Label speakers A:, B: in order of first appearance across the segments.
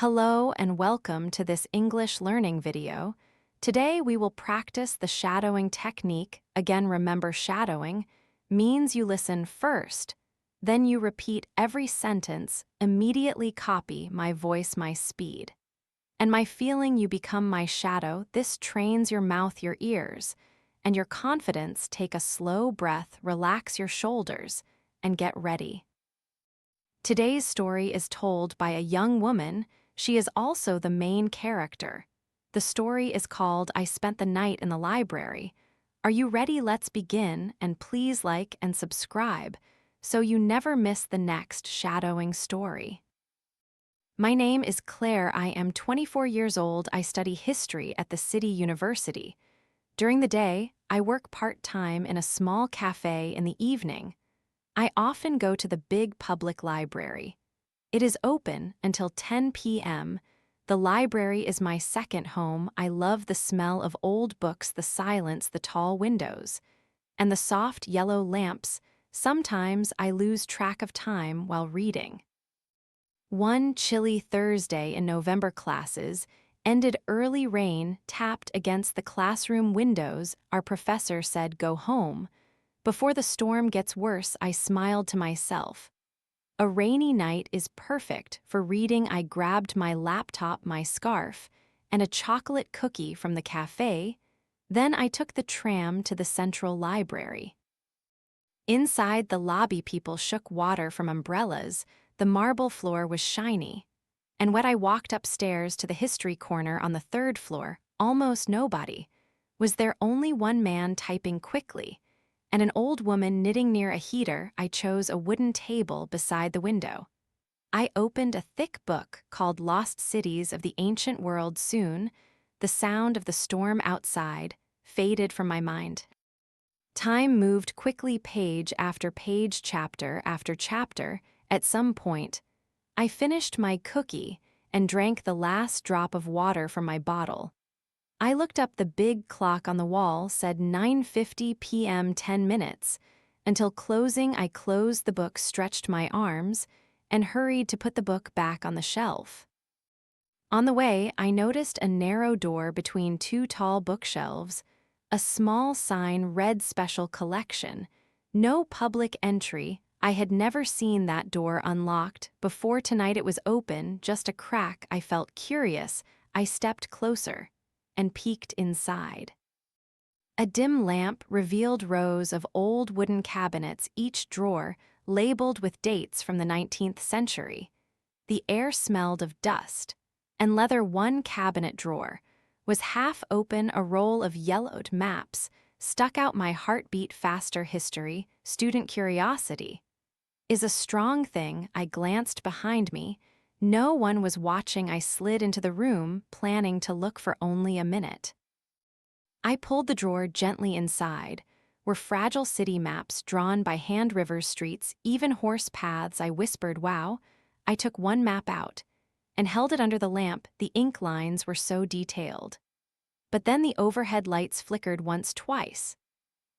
A: Hello and welcome to this English learning video. Today we will practice the shadowing technique. Again, remember shadowing means you listen first, then you repeat every sentence, immediately copy my voice, my speed. And my feeling you become my shadow, this trains your mouth, your ears, and your confidence. Take a slow breath, relax your shoulders, and get ready. Today's story is told by a young woman. She is also the main character. The story is called I Spent the Night in the Library. Are you ready? Let's begin, and please like and subscribe so you never miss the next shadowing story. My name is Claire. I am 24 years old. I study history at the City University. During the day, I work part-time in a small cafe. In the evening, I often go to the big public library. It is open until 10 p.m. The library is my second home. I love the smell of old books, the silence, the tall windows, and the soft yellow lamps. Sometimes I lose track of time while reading. One chilly Thursday in November, classes ended. Early rain tapped against the classroom windows. Our professor said, "Go home. Before the storm gets worse." I smiled to myself. A rainy night is perfect for reading. I grabbed my laptop, my scarf, and a chocolate cookie from the cafe. Then I took the tram to the central library. Inside the lobby, people shook water from umbrellas. The marble floor was shiny. And when I walked upstairs to the history corner on the third floor, almost nobody. Was there only one man typing quickly, and an old woman knitting near a heater. I chose a wooden table beside the window. I opened a thick book called Lost Cities of the Ancient World. Soon, the sound of the storm outside faded from my mind. Time moved quickly, page after page, chapter after chapter. At some point, I finished my cookie and drank the last drop of water from my bottle. I looked up. The big clock on the wall said 9:50 p.m. 10 minutes. Until closing, I closed the book, stretched my arms, and hurried to put the book back on the shelf. On the way, I noticed a narrow door between two tall bookshelves. A small sign read Special Collection. No public entry. I had never seen that door unlocked before. Tonight it was open, just a crack. I felt curious. I stepped closer and peeked inside. A dim lamp revealed rows of old wooden cabinets, each drawer labeled with dates from the 19th century. The air smelled of dust and leather. One cabinet drawer was half open. A roll of yellowed maps stuck out. My heart beat faster. History, student curiosity, is a strong thing. I glanced behind me. No one was watching. I slid into the room, planning to look for only a minute. I pulled the drawer gently. Inside were fragile city maps drawn by hand, rivers, streets, even horse paths. I whispered, "Wow." I took one map out and held it under the lamp. The ink lines were so detailed. But then the overhead lights flickered once, twice,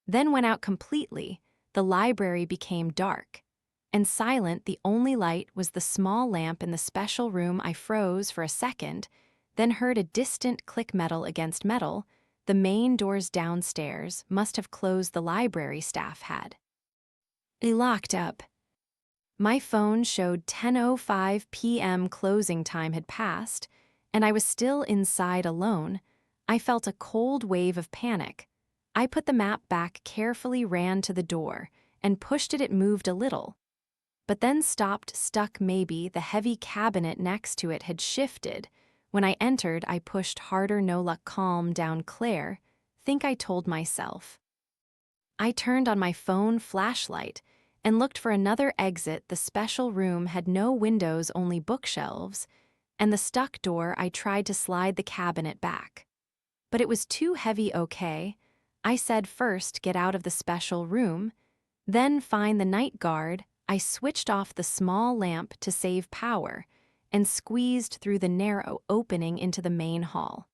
A: then went out completely. The library became dark and silent. The only light was the small lamp in the special room. I froze for a second, then heard a distant click. Metal against metal. The main doors downstairs must have closed. The library staff had locked up. My phone showed 10:05 p.m. Closing time had passed, and I was still inside alone. I felt a cold wave of panic. I put the map back carefully, ran to the door, and pushed it. It moved a little, but then stopped, stuck. Maybe the heavy cabinet next to it had shifted. When I entered, I pushed harder. No luck. Calm down, Claire. Think, I told myself. I turned on my phone flashlight and looked for another exit. The special room had no windows, only bookshelves, and the stuck door. I tried to slide the cabinet back, but it was too heavy. "Okay," I said, "first get out of the special room, then find the night guard." I switched off the small lamp to save power and squeezed through the narrow opening into the main hall.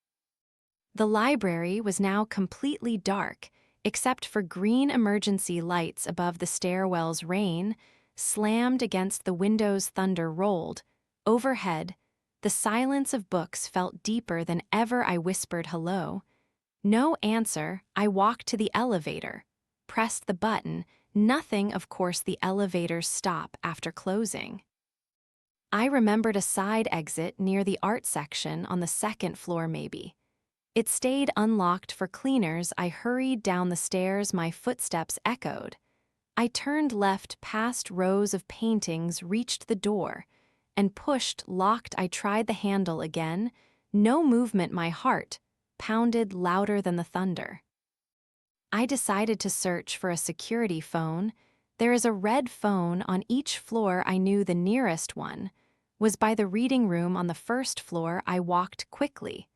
A: The library was now completely dark, except for green emergency lights above the stairwells. Rain slammed against the windows. Thunder rolled overhead. The silence of books felt deeper than ever. I whispered hello. No answer. I walked to the elevator, pressed the button. Nothing. Of course, the elevators stop after closing. I remembered a side exit near the art section on the second floor maybe. It stayed unlocked for cleaners. I hurried down the stairs. My footsteps echoed. I turned left past rows of paintings, reached the door, and pushed, locked. I tried the handle again. No movement. My heart pounded louder than the thunder. I decided to search for a security phone. There is a red phone on each floor. I knew the nearest one was by the reading room on the first floor. I walked quickly,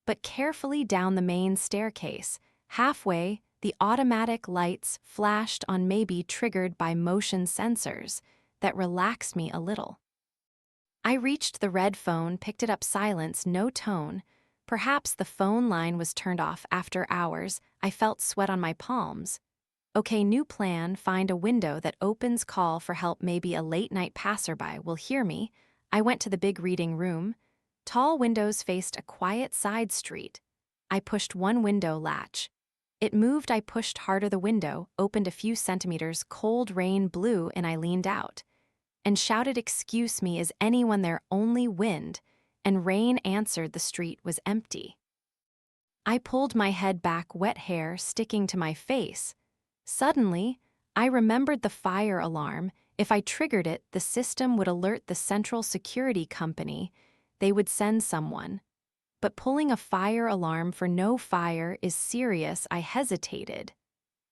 A: but carefully down the main staircase. Halfway, the automatic lights flashed on, maybe triggered by motion sensors that relaxed me a little. I reached the red phone, picked it up. Silence, no tone. Perhaps the phone line was turned off after hours. I felt sweat on my palms. Okay, new plan. Find a window that opens. Call for help. Maybe a late-night passerby will hear me. I went to the big reading room. Tall windows faced a quiet side street. I pushed one window latch. It moved. I pushed harder. The window opened a few centimeters. Cold rain blew, and I leaned out and shouted, "Excuse me, is anyone there?" Only wind and rain answered. The street was empty. I pulled my head back, wet hair sticking to my face. Suddenly, I remembered the fire alarm. If I triggered it, the system would alert the central security company. They would send someone. But pulling a fire alarm for no fire is serious. I hesitated.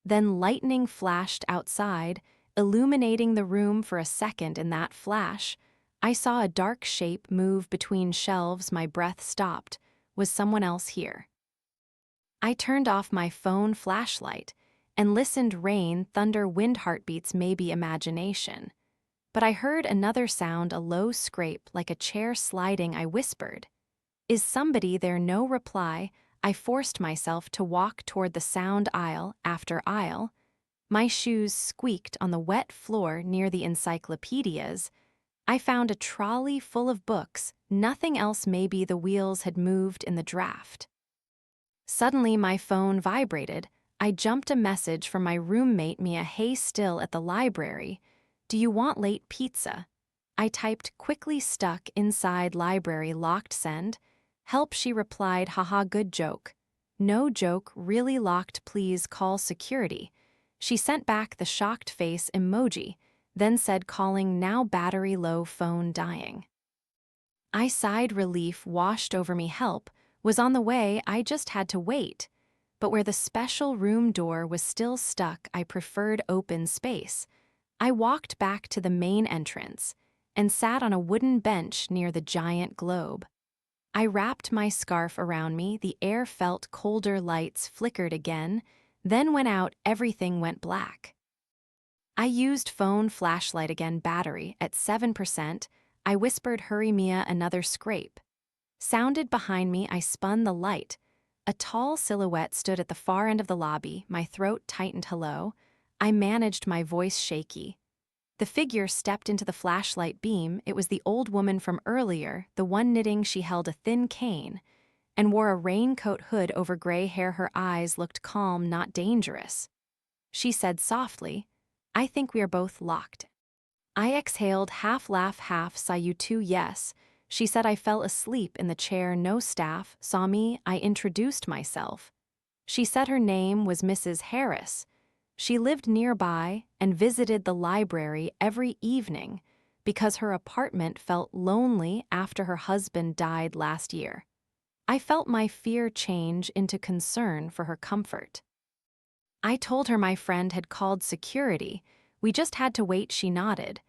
A: Then lightning flashed outside, illuminating the room for a second. In that flash, I saw a dark shape move between shelves. My breath stopped. Was someone else here? I turned off my phone flashlight and listened. Rain, thunder, wind, heartbeats, maybe imagination. But I heard another sound, a low scrape, like a chair sliding. I whispered, "Is somebody there?" No reply. I forced myself to walk toward the sound. Aisle after aisle. My shoes squeaked on the wet floor near the encyclopedias. I found a trolley full of books, nothing else. Maybe the wheels had moved in the draft. Suddenly my phone vibrated. I jumped. A message from my roommate Mia. "Hey, still at the library? Do you want late pizza?" I typed quickly. Stuck inside library. Locked. Send. Help, she replied. Haha, good joke. No joke, really locked. Please call security. She sent back the shocked face emoji, then said, calling now, battery low, phone dying. I sighed. Relief washed over me. Help was on the way. I just had to wait. But where the special room door was still stuck, I preferred open space. I walked back to the main entrance and sat on a wooden bench near the giant globe. I wrapped my scarf around me. The air felt colder. Lights flickered again, then went out. Everything went black. I used phone flashlight again. Battery at 7%. I whispered, "Hurry, Mia." Another scrape sounded behind me. I spun the light. A tall silhouette stood at the far end of the lobby. My throat tightened. "Hello." I managed, my voice shaky. The figure stepped into the flashlight beam. It was the old woman from earlier, the one knitting. She held a thin cane and wore a raincoat hood over gray hair. Her eyes looked calm, not dangerous. She said softly, "I think we are both locked." I exhaled, half laugh, half sigh. "You too?" "Yes." She said. I fell asleep in the chair. No staff saw me. I introduced myself. She said her name was Mrs. Harris. She lived nearby and visited the library every evening because her apartment felt lonely after her husband died last year. I felt my fear change into concern for her comfort. I told her my friend had called security. We just had to wait. She nodded,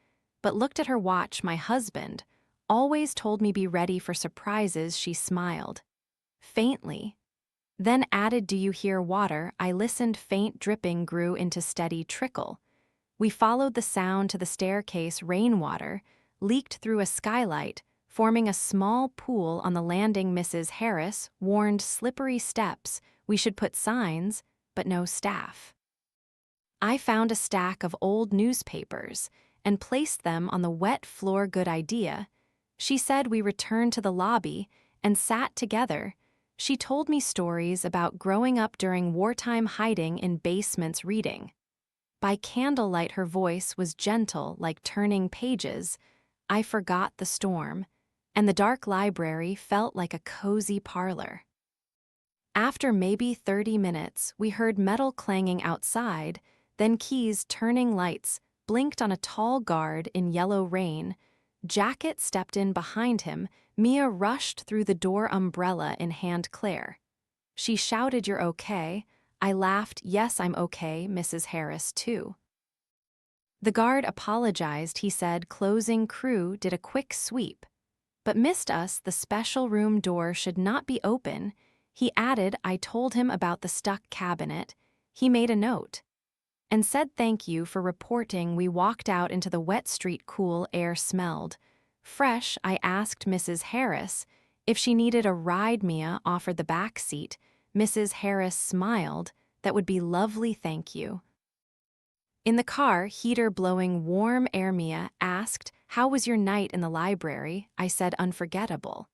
A: but looked at her watch. My husband always told me be ready for surprises. She smiled faintly, then added, "Do you hear water?" I listened. Faint dripping grew into steady trickle. We followed the sound to the staircase. Rainwater leaked through a skylight, forming a small pool on the landing. Mrs. Harris warned, "Slippery steps. We should put signs," but no staff. I found a stack of old newspapers and placed them on the wet floor. "Good idea." She said we returned to the lobby and sat together. She told me stories about growing up during wartime hiding in basements reading. By candlelight, her voice was gentle like turning pages. I forgot the storm, and the dark library felt like a cozy parlor. After maybe 30 minutes, we heard metal clanging outside, then keys turning lights blinked on a tall guard in yellow rain. Jacket stepped in behind him. Mia rushed through the door, umbrella in hand. Claire. She shouted, "You're okay." I laughed, "Yes, I'm okay, Mrs. Harris, too." The guard apologized. He said closing crew did a quick sweep, but missed us. The special room door should not be open. He added I told him about the stuck cabinet. He made a note and said thank you for reporting. We walked out into the wet street. Cool air smelled fresh. I asked Mrs. Harris if she needed a ride. Mia offered the back seat. Mrs. Harris smiled. That would be lovely, thank you. In the car, heater blowing warm air, Mia asked, "How was your night in the library?" I said unforgettable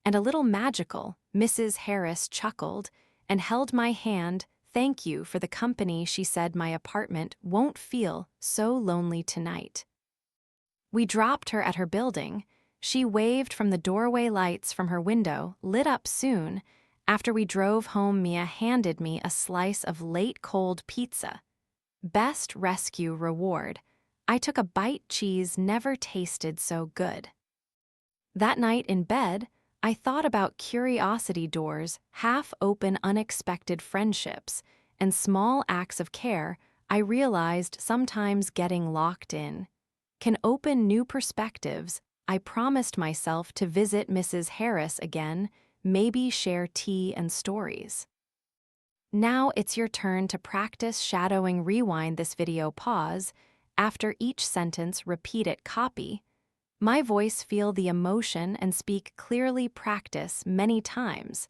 A: and a little magical. Mrs. Harris chuckled and held my hand. "Thank you for the company," she said. "My apartment won't feel so lonely tonight." We dropped her at her building. She waved from the doorway. Lights from her window lit up soon. After we drove home, Mia handed me a slice of late cold pizza. Best rescue reward. I took a bite. Cheese never tasted so good. That night in bed, I thought about curiosity doors, half open, unexpected friendships, and small acts of care. I realized sometimes getting locked in can open new perspectives. I promised myself to visit Mrs. Harris again, maybe share tea and stories. Now it's your turn to practice shadowing. Rewind this video, pause. After each sentence, repeat it. Copy my voice, feel the emotion, and speak clearly. Practice many times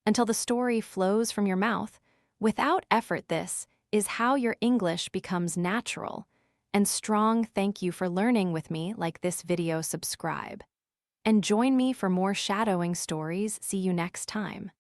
A: until the story flows from your mouth without effort. This is how your English becomes natural and strong. Thank you for learning with me. Like this video, subscribe, and join me for more shadowing stories. See you next time.